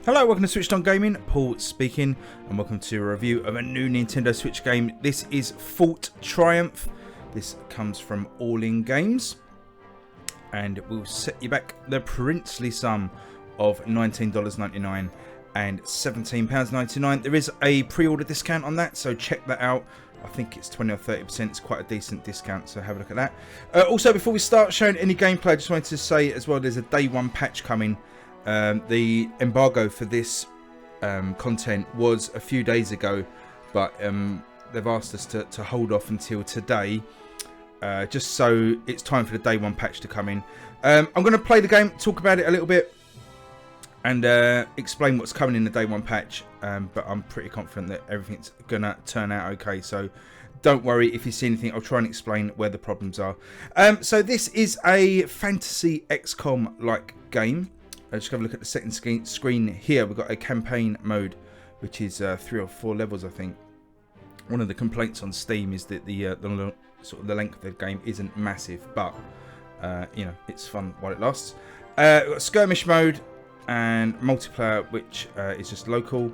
Hello, welcome to SwitchedOn Gaming, Paul speaking, and welcome to a review of a new Nintendo Switch game. This is Fault Triumph. This comes from All In Games, and will set you back the princely sum of $19.99 and £17.99. There is a pre-order discount on that, so check that out. I think it's 20 or 30%. It's quite a decent discount, so have a look at that. Also, before we start showing any gameplay, I just wanted to say as well, there's a day one patch coming. The embargo for this content was a few days ago, but they've asked us to hold off until today, just so it's time for the day one patch to come in. I'm going to play the game, talk about it a little bit, and explain what's coming in the day one patch, but I'm pretty confident that everything's going to turn out okay, so don't worry if you see anything. I'll try and explain where the problems are. So this is a fantasy XCOM-like game. Just have a look at the settings screen here. We've got a campaign mode, which is 3 or 4 levels, I think. One of the complaints on Steam is that the sort of the length of the game isn't massive, but you know, it's fun while it lasts. We've got skirmish mode and multiplayer, which is just local,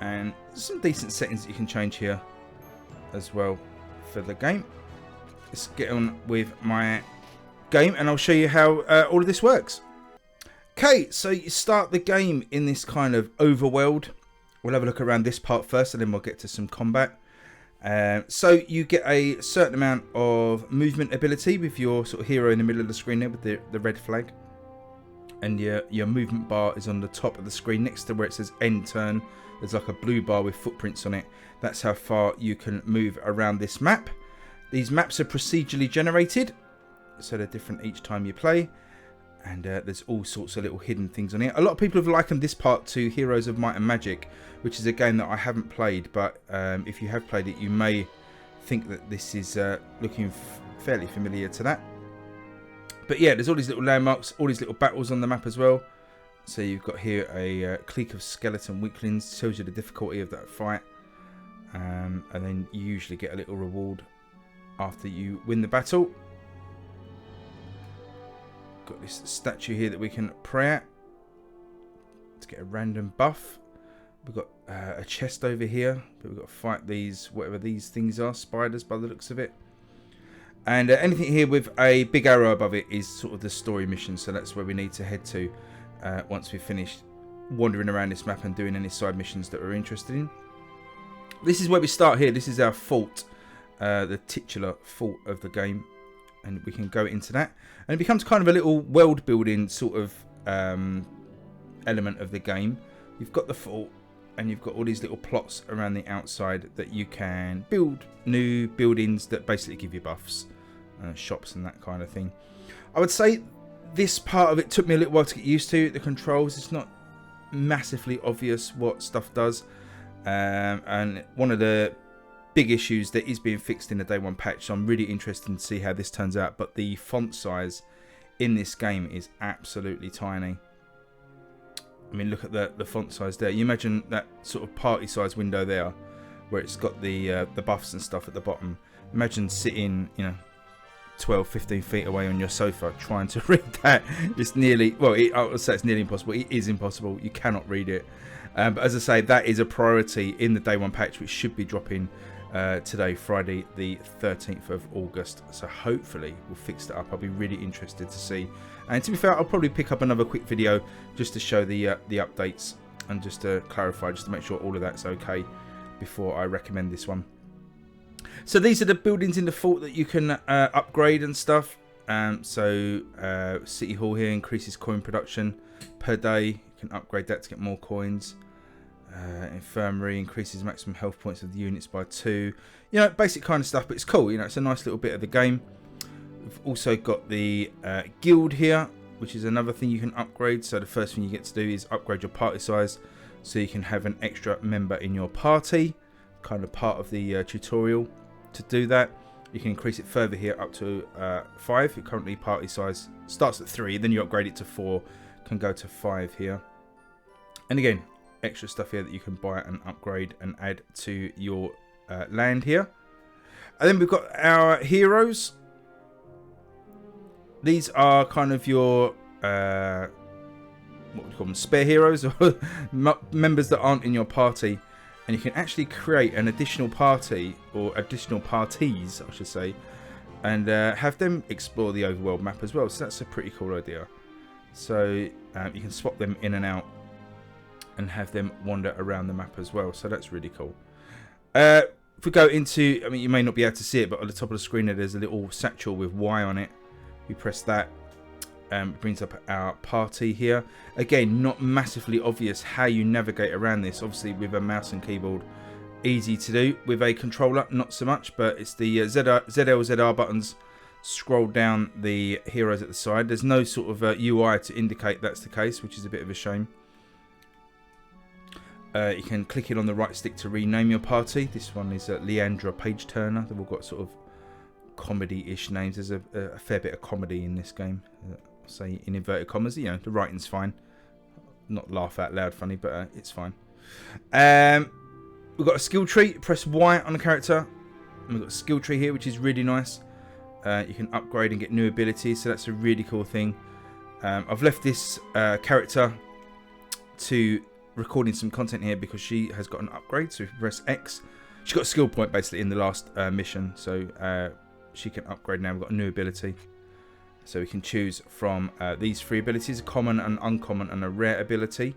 and some decent settings that you can change here as well for the game. Let's get on with my game and I'll show you how all of this works. Okay, so you start the game in this kind of overworld. We'll have a look around this part first, and then we'll get to some combat. So you get a certain amount of movement ability with your sort of hero in the middle of the screen there with the red flag, and your movement bar is on the top of the screen next to where it says end turn. There's like a blue bar with footprints on it. That's how far you can move around this map. These maps are procedurally generated, so they're different each time you play, and there's all sorts of little hidden things on here. A lot of people have likened this part to Heroes of Might and Magic, which is a game that I haven't played, but if you have played it, you may think that this is looking fairly familiar to that. But yeah, there's all these little landmarks, all these little battles on the map as well. So you've got here a clique of skeleton weaklings, tells you the difficulty of that fight, and then you usually get a little reward after you win the battle. Got this statue here that we can pray at to get a random buff. We've got a chest over here, but we've got to fight these, whatever these things are, spiders by the looks of it. And anything here with a big arrow above it is sort of the story mission, so that's where we need to head to once we've finished wandering around this map and doing any side missions that we're interested in. This is where we start here. This is our fault, the titular fault of the game, and we can go into that, and it becomes kind of a little world building sort of element of the game. You've got the fort, and you've got all these little plots around the outside that you can build new buildings that basically give you buffs, shops and that kind of thing. I would say this part of it took me a little while to get used to. The controls, it's not massively obvious what stuff does, and one of the big issues that is being fixed in the day one patch, so I'm really interested to see how this turns out. But the font size in this game is absolutely tiny. I mean, look at the font size there. You imagine that sort of party size window there, where it's got the buffs and stuff at the bottom. Imagine sitting, you know, 12-15 feet away on your sofa trying to read that. It's nearly, well, I would say it's nearly impossible. It is impossible. You cannot read it. But as I say, that is a priority in the day one patch, which should be dropping today, Friday the 13th of August. So hopefully we'll fix that up. I'll be really interested to see. And to be fair, I'll probably pick up another quick video just to show the updates and just to clarify, just to make sure all of that's okay before I recommend this one. So these are the buildings in the fort that you can upgrade and stuff. So City Hall here increases coin production per day. You can upgrade that to get more coins. Infirmary increases maximum health points of the units by 2. You know, basic kind of stuff, but it's cool. You know, it's a nice little bit of the game. We've also got the guild here, which is another thing you can upgrade. So the first thing you get to do is upgrade your party size, so you can have an extra member in your party. Kind of part of the tutorial to do that. You can increase it further here up to 5. Your currently party size starts at 3, then you upgrade it to 4, can go to 5 here. And again, extra stuff here that you can buy and upgrade and add to your land here. And then we've got our heroes. These are kind of your what would you call them, spare heroes or members that aren't in your party, and you can actually create an additional party, or additional parties I should say, and have them explore the overworld map as well. So that's a pretty cool idea. So you can swap them in and out and have them wander around the map as well. So that's really cool. If we go into, I mean, you may not be able to see it, but on the top of the screen there's a little satchel with Y on it. We press that, it brings up our party here. Again, not massively obvious how you navigate around this. Obviously with a mouse and keyboard, easy to do. With a controller, not so much, but it's the ZL, buttons. Scroll down the heroes at the side. There's no sort of UI to indicate that's the case, which is a bit of a shame. You can click it on the right stick to rename your party. This one is Leandra Page Turner. They've all got sort of comedy-ish names. There's a fair bit of comedy in this game. I'll say in inverted commas. You know, the writing's fine. Not laugh out loud funny, but it's fine. We've got a skill tree. Press Y on the character. And we've got a skill tree here, which is really nice. You can upgrade and get new abilities, so that's a really cool thing. I've left this character to recording some content here because she has got an upgrade. So if you press X, she got a skill point basically in the last mission, so she can upgrade now. We've got a new ability, so we can choose from these 3 abilities: a common, an uncommon, and a rare ability.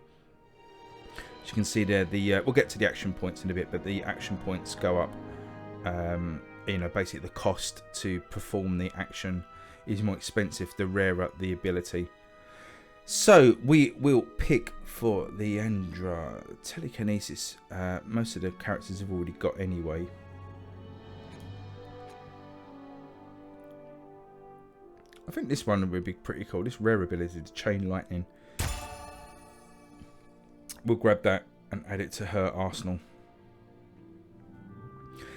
As you can see there, we'll get to the action points in a bit, but the action points go up. You know, basically the cost to perform the action is more expensive the rarer the ability. So we will pick for Leandra telekinesis. Most of the characters have already got anyway. I think this one would be pretty cool. This rare ability, the chain lightning. We'll grab that and add it to her arsenal.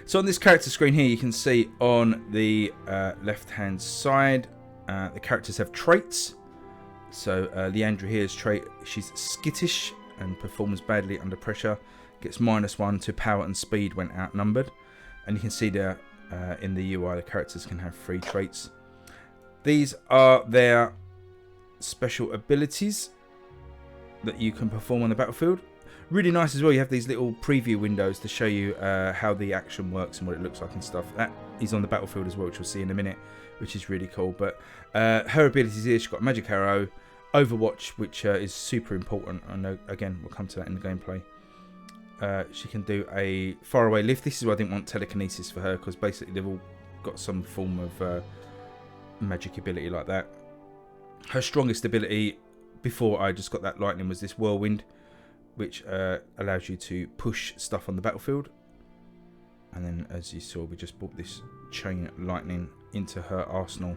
So on this character screen here, you can see on the left-hand side, the characters have traits. So Leandra here's trait, she's skittish and performs badly under pressure. Gets -1 to power and speed when outnumbered. And you can see there in the UI, the characters can have 3 traits. These are their special abilities that you can perform on the battlefield. Really nice as well. You have these little preview windows to show you how the action works and what it looks like and stuff. That is on the battlefield as well, which we'll see in a minute, which is really cool. But her abilities here, she's got magic arrow, overwatch, which is super important. I know, again, we'll come to that in the gameplay. She can do a faraway lift. This is why I didn't want telekinesis for her, because basically they've all got some form of magic ability like that. Her strongest ability before I just got that lightning was this whirlwind, which allows you to push stuff on the battlefield. And then, as you saw, we just brought this chain lightning into her arsenal.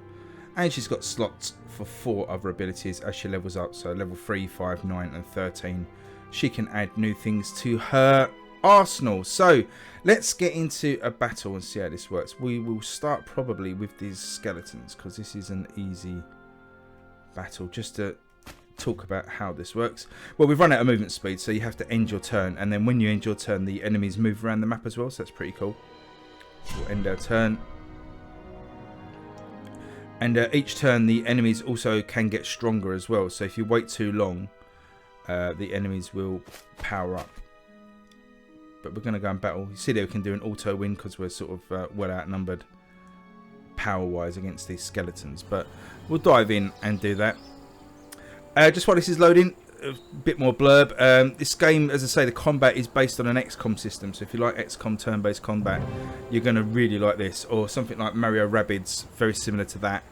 And she's got slots for 4 other abilities as she levels up. So level 3, 5, 9 and 13. She can add new things to her arsenal. So let's get into a battle and see how this works. We will start probably with these skeletons, because this is an easy battle. Just to talk about how this works. Well, we've run out of movement speed, so you have to end your turn, and then when you end your turn, the enemies move around the map as well, so that's pretty cool. We'll end our turn, and each turn the enemies also can get stronger as well, so if you wait too long, the enemies will power up. But we're going to go and battle. You see there we can do an auto win because we're sort of well outnumbered power wise against these skeletons, but we'll dive in and do that. Just while this is loading, a bit more blurb. This game, as I say, the combat is based on an XCOM system. So if you like XCOM turn-based combat, you're going to really like this. Or something like Mario Rabbids, very similar to that.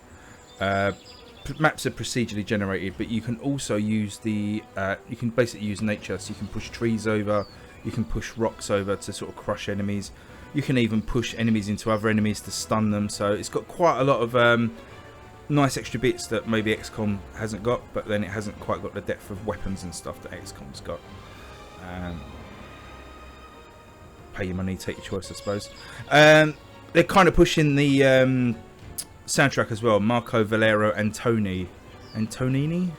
Maps are procedurally generated, but you can also use the... you can basically use nature. So you can push trees over, you can push rocks over to sort of crush enemies. You can even push enemies into other enemies to stun them. So it's got quite a lot of... nice extra bits that maybe XCOM hasn't got, but then it hasn't quite got the depth of weapons and stuff that XCOM's got. Pay your money, take your choice, I suppose. They're kind of pushing the soundtrack as well. Marco Valero Antonini, apparently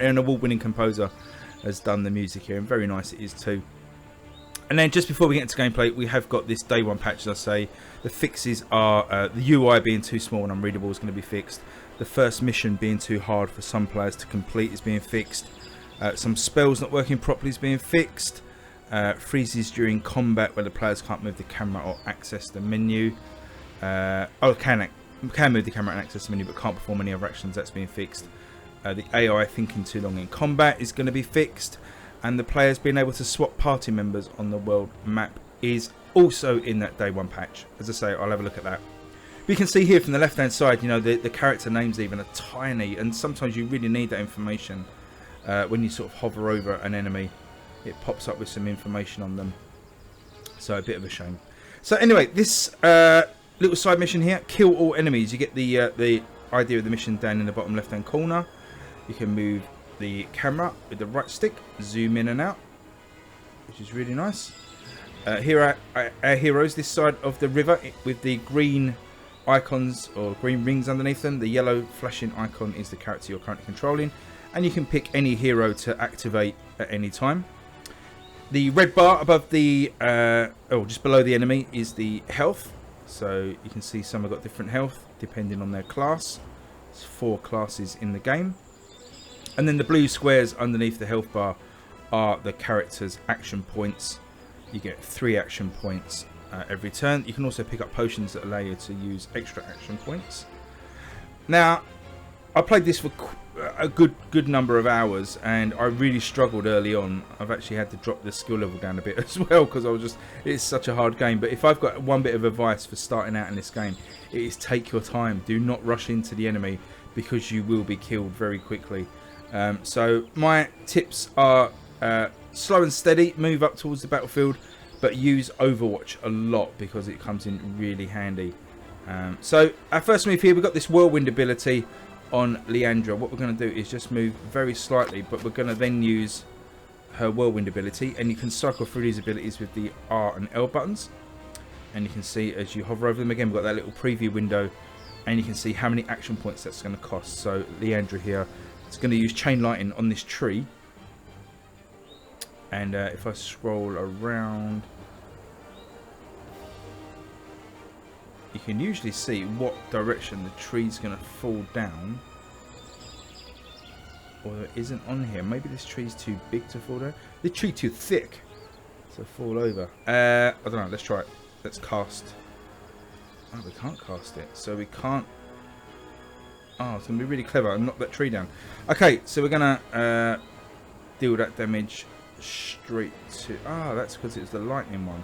an award-winning composer, has done the music here, and very nice it is too. And then just before we get into gameplay, we have got this day 1 patch, as I say. The fixes are the UI being too small and unreadable is going to be fixed. the first mission being too hard for some players to complete is being fixed. Some spells not working properly is being fixed. Freezes during combat where the players can't move the camera or access the menu. Can move the camera and access the menu but can't perform any other actions. That's being fixed. The AI thinking too long in combat is going to be fixed. And the players being able to swap party members on the world map is also in that day one patch. As I say, I'll have a look at that. But you can see here from the left hand side, you know, the character names even are tiny, and sometimes you really need that information. When you sort of hover over an enemy, it pops up with some information on them. So a bit of a shame. So anyway, this little side mission here, kill all enemies. You get the idea of the mission down in the bottom left hand corner. You can move the camera with the right stick, zoom in and out, which is really nice. Here are our heroes this side of the river with the green icons or green rings underneath them. The yellow flashing icon is the character you're currently controlling, and you can pick any hero to activate at any time. The red bar above the just below the enemy is the health, so you can see some have got different health depending on their class. There's 4 classes in the game. And then the blue squares underneath the health bar are the character's action points. You get 3 action points every turn. You can also pick up potions that allow you to use extra action points. Now, I played this for a good number of hours, and I really struggled early on. I've actually had to drop the skill level down a bit as well because it's such a hard game. But if I've got one bit of advice for starting out in this game, it is take your time. Do not rush into the enemy because you will be killed very quickly. So my tips are slow and steady, move up towards the battlefield, but use Overwatch a lot because it comes in really handy. So our first move here, we've got this whirlwind ability on Leandra. What we're going to do is just move very slightly, but we're going to then use her whirlwind ability, and you can cycle through these abilities with the R and L buttons, and you can see as you hover over them again, we've got that little preview window, and you can see how many action points that's going to cost. So Leandra here, it's going to use chain lightning on this tree, and if I scroll around, you can usually see what direction the tree's going to fall down. Although it isn't on here. Maybe this tree's too big to fall down. The tree too thick to fall over. I don't know. Let's try it. Let's cast. Oh, we can't cast it. So we can't. Oh, it's going to be really clever and knock that tree down. Okay, so we're going to deal that damage straight to... Ah, that's because it's the lightning one.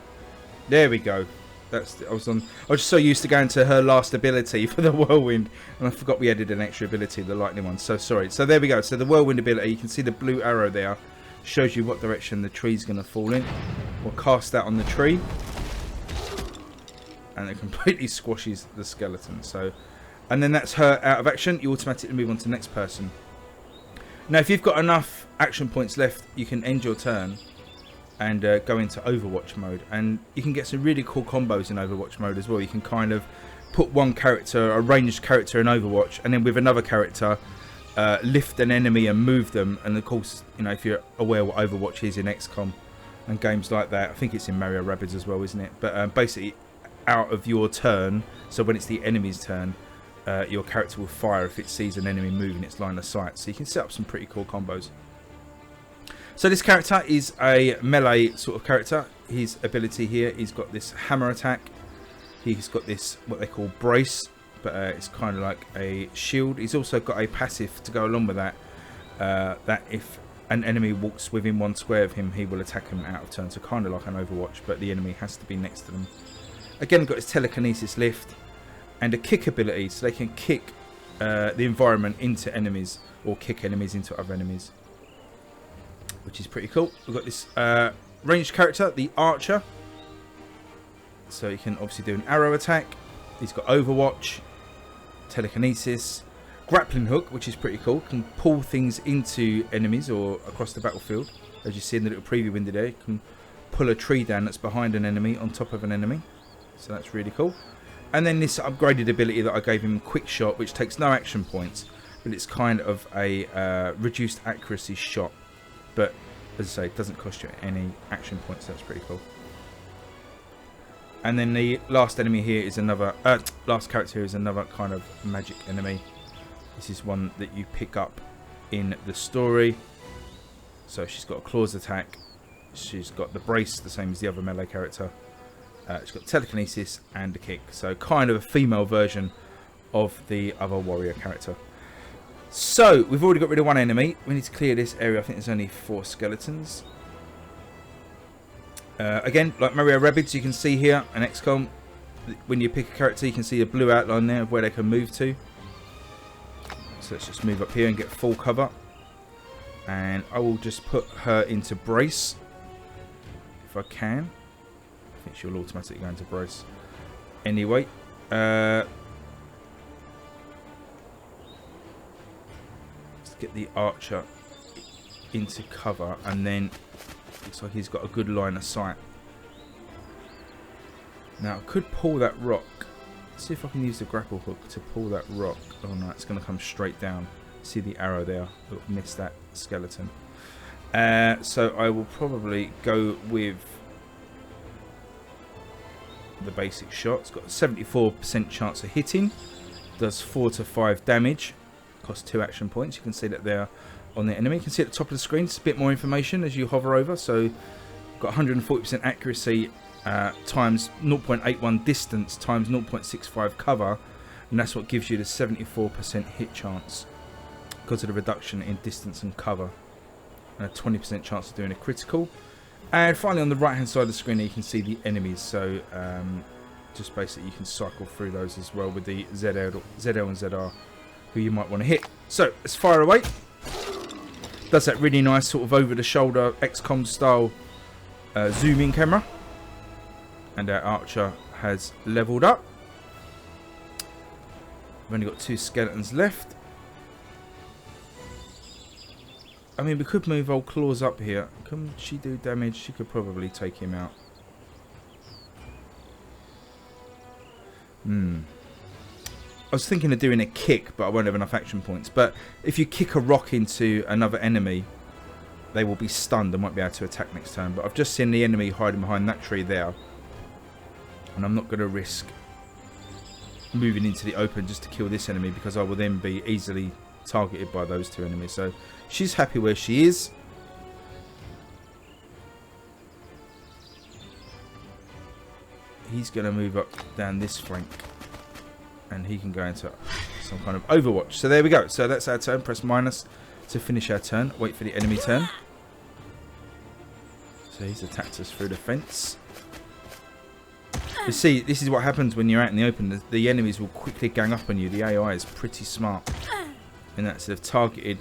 There we go. I was just so used to going to her last ability for the whirlwind, and I forgot we added an extra ability, the lightning one. So sorry. So there we go. So the whirlwind ability, you can see the blue arrow there, shows you what direction the tree's going to fall in. We'll cast that on the tree, and it completely squashes the skeleton. So, and then that's her out of action. You automatically move on to the next person. Now, if you've got enough action points left, you can end your turn and go into Overwatch mode, and you can get some really cool combos in Overwatch mode as well. You can kind of put one character, a ranged character in Overwatch, and then with another character lift an enemy and move them. And of course, you know, if you're aware what Overwatch is in XCOM and games like that, I think it's in Mario Rabbids as well, isn't it? But basically out of your turn, so when it's the enemy's turn, your character will fire if it sees an enemy move in its line of sight. So you can set up some pretty cool combos. So this character is a melee sort of character. His ability here, he's got this hammer attack. He's got this, what they call brace, but it's kind of like a shield. He's also got a passive to go along with that. That if an enemy walks within 1 square of him, he will attack him out of turn. So kind of like an Overwatch, but the enemy has to be next to them. Again, got his telekinesis lift and a kick ability, so they can kick the environment into enemies or kick enemies into other enemies, which is pretty cool. We've got this ranged character, the archer. So you can obviously do an arrow attack. He's got Overwatch, telekinesis, grappling hook, which is pretty cool. Can pull things into enemies or across the battlefield. As you see in the little preview window there, you can pull a tree down that's behind an enemy on top of an enemy. So that's really cool. And then this upgraded ability that I gave him, quick shot, which takes no action points, but it's kind of a reduced accuracy shot. But as I say, it doesn't cost you any action points. So that's pretty cool. And then the last enemy here is another last character here is another kind of magic enemy. This is one that you pick up in the story. So she's got a claws attack. She's got the brace, the same as the other melee character. She's got telekinesis and a kick. So kind of a female version of the other warrior character. So we've already got rid of one enemy. We need to clear this area. I think there's only 4 skeletons. Again, like Mario Rabbids, you can see here in XCOM, when you pick a character, you can see a blue outline there of where they can move to. So let's just move up here and get full cover. And I will just put her into brace if I can. I think she'll automatically go into brace. Anyway, let's get the archer into cover, and then looks like he's got a good line of sight. Now I could pull that rock. Let's see if I can use the grapple hook to pull that rock. Oh no, it's going to come straight down. See the arrow there? It'll miss that skeleton. So I will probably go with the basic shot. It's got a 74% chance of hitting. Does 4 to 5 damage. Costs 2 action points. You can see that there on the enemy. You can see at the top of the screen, it's a bit more information as you hover over. So got 140% accuracy times 0.81 distance times 0.65 cover, and that's what gives you the 74% hit chance because of the reduction in distance and cover, and a 20% chance of doing a critical. And finally, on the right hand side of the screen you can see the enemies. So just basically you can cycle through those as well with the ZL and ZR who you might want to hit. So let's fire away. Does that really nice sort of over the shoulder XCOM style zoom in camera. And our archer has leveled up. We've only got 2 skeletons left. I mean, we could move old Claws up here. Can she do damage? She could probably take him out. I was thinking of doing a kick, but I won't have enough action points. But if you kick a rock into another enemy, they will be stunned and won't be able to attack next turn. But I've just seen the enemy hiding behind that tree there. And I'm not going to risk moving into the open just to kill this enemy, because I will then be easily targeted by those 2 enemies. So she's happy where she is. He's going to move up down this flank, and he can go into some kind of overwatch. So there we go. So that's our turn. Press minus to finish our turn. Wait for the enemy turn. So he's attacked us through the fence. You see, this is what happens when you're out in the open. The enemies will quickly gang up on you. The AI is pretty smart. And that's they've targeted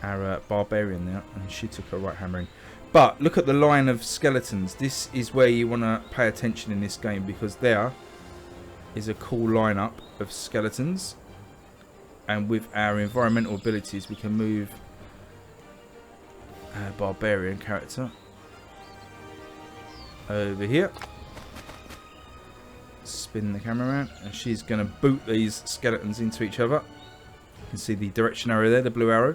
our barbarian there, and she took her right hammering. But look at the line of skeletons. This is where you want to pay attention in this game, because there is a cool lineup of skeletons. And with our environmental abilities, we can move our barbarian character over here. Spin the camera around, and she's going to boot these skeletons into each other. You can see the direction arrow there, the blue arrow.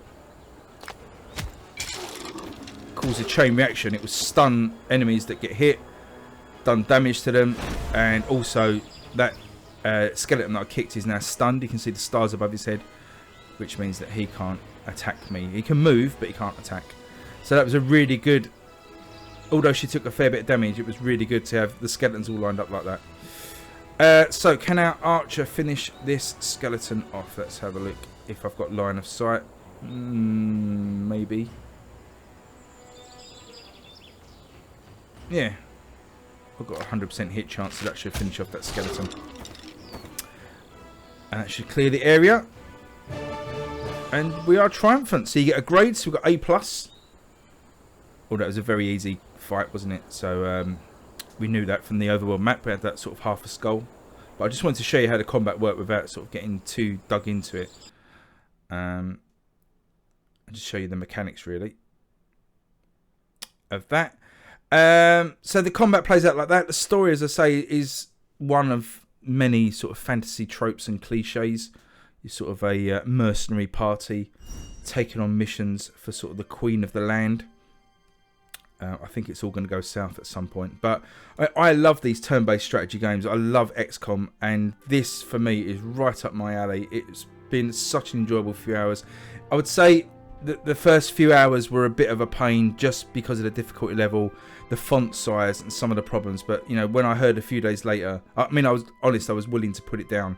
Cause a chain reaction. It will stun enemies that get hit, done damage to them, and also that skeleton that I kicked is now stunned. You can see the stars above his head, which means that he can't attack me. He can move, but he can't attack. So that was a really good, although she took a fair bit of damage, it was really good to have the skeletons all lined up like that. So can our archer finish this skeleton off? Let's have a look if I've got line of sight. Maybe. Yeah. I've got a 100% hit chance to actually finish off that skeleton. And that should clear the area. And we are triumphant. So you get a grade. So we've got A+. Oh, that was a very easy fight, wasn't it? So we knew that from the overworld map. We had that sort of half a skull. But I just wanted to show you how the combat worked without sort of getting too dug into it. I'll just show you the mechanics, really, of that. So the combat plays out like that. The story, as I say, is one of many sort of fantasy tropes and cliches. You're sort of a mercenary party taking on missions for sort of the queen of the land. I think it's all going to go south at some point. But I love these turn-based strategy games. I love XCOM, and this, for me, is right up my alley. It's been such an enjoyable few hours. I would say that the first few hours were a bit of a pain just because of the difficulty level, the font size, and some of the problems. But, you know, when I heard a few days later, I mean, I was honest, I was willing to put it down.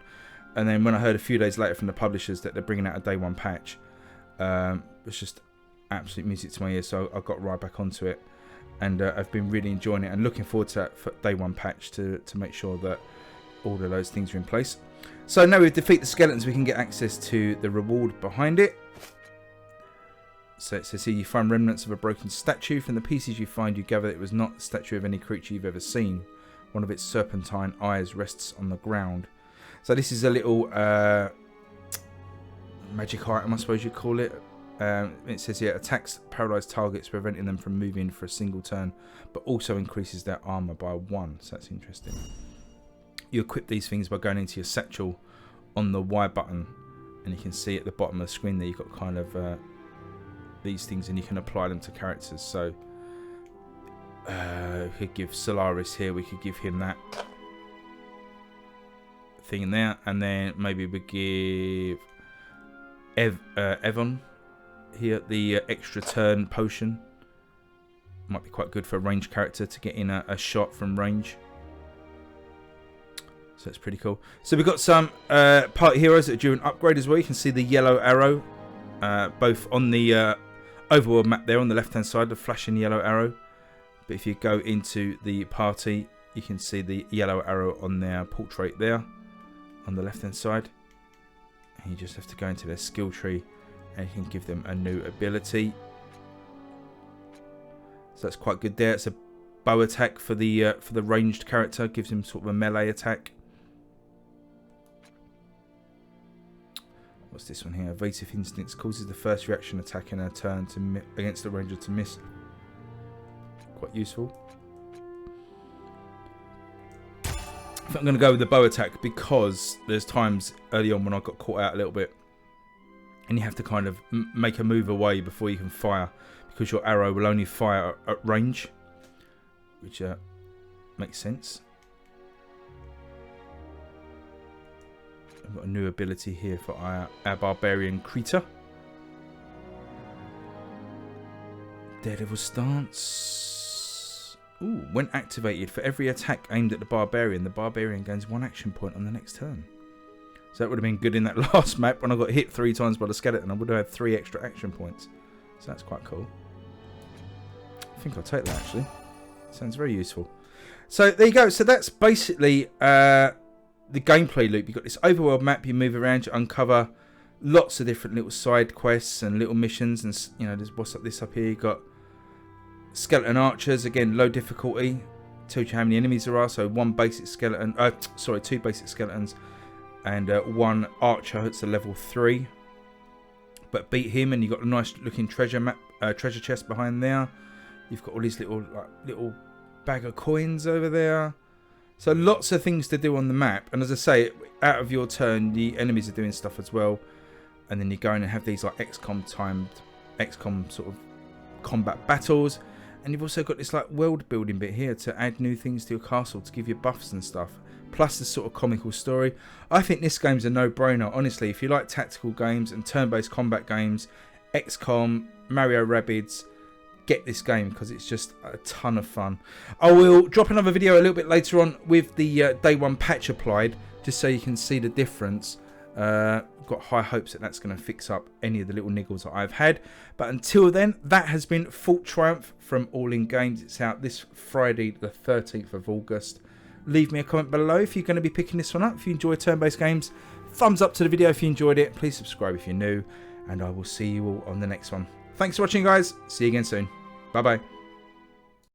And then when I heard a few days later from the publishers that they're bringing out a day one patch, it was just absolute music to my ears. So I got right back onto it. And I've been really enjoying it and looking forward to that day one patch to make sure that all of those things are in place. So now we defeat the skeletons, we can get access to the reward behind it. So it says here, you find remnants of a broken statue. From the pieces you find, you gather that it was not the statue of any creature you've ever seen. One of its serpentine eyes rests on the ground. So this is a little magic item, I suppose you'd call it. It says here, attacks paralyzed targets, preventing them from moving for a single turn, but also increases their armor by 1. So that's interesting. You equip these things by going into your satchel on the Y button, and you can see at the bottom of the screen there you've got kind of these things, and you can apply them to characters. So we could give Solaris here, we could give him that thing in there, and then maybe we give Evon here the extra turn potion. Might be quite good for a ranged character to get in a shot from range. So that's pretty cool. So we've got some party heroes that are due an upgrade as well. You can see the yellow arrow both on the overworld map there on the left hand side, the flashing yellow arrow. But if you go into the party, you can see the yellow arrow on their portrait there on the left hand side. And you just have to go into their skill tree and you can give them a new ability. So that's quite good there. It's a bow attack for the ranged character, gives him sort of a melee attack. What's this one here? Evasive instincts causes the first reaction attack in a turn against the ranger to miss. Quite useful. I think I'm going to go with the bow attack because there's times early on when I got caught out a little bit, and you have to kind of make a move away before you can fire, because your arrow will only fire at range, which makes sense. I've got a new ability here for our barbarian creature. Daredevil stance. Ooh, when activated, for every attack aimed at the barbarian gains 1 action point on the next turn. So that would have been good in that last map when I got hit 3 times by the skeleton. I would have had 3 extra action points. So that's quite cool. I think I'll take that actually. Sounds very useful. So there you go. So that's basically the gameplay loop. You've got this overworld map, you move around, you uncover lots of different little side quests and little missions, and you know, there's what's up this up here. You've got skeleton archers, again low difficulty, tells you how many enemies there are. So 1 basic skeleton, 2 basic skeletons and 1 archer. It's a level 3, but beat him and you've got a nice looking treasure chest behind there. You've got all these little bag of coins over there. So lots of things to do on the map, and as I say, out of your turn, the enemies are doing stuff as well. And then you go in and have these like XCOM sort of combat battles, and you've also got this like world building bit here to add new things to your castle to give you buffs and stuff. Plus this sort of comical story. I think this game's a no-brainer, honestly. If you like tactical games and turn-based combat games, XCOM, Mario Rabbids, get this game because it's just a ton of fun. I will drop another video a little bit later on with the day 1 patch applied, just so you can see the difference. Got high hopes that that's going to fix up any of the little niggles that I've had. But until then, that has been Full Triumph from All In Games. It's out this Friday the 13th of August. Leave me a comment below if you're going to be picking this one up. If you enjoy turn-based games, thumbs up to the video if you enjoyed it. Please subscribe if you're new, and I will see you all on the next one. Thanks for watching, guys. See you again soon. Bye bye.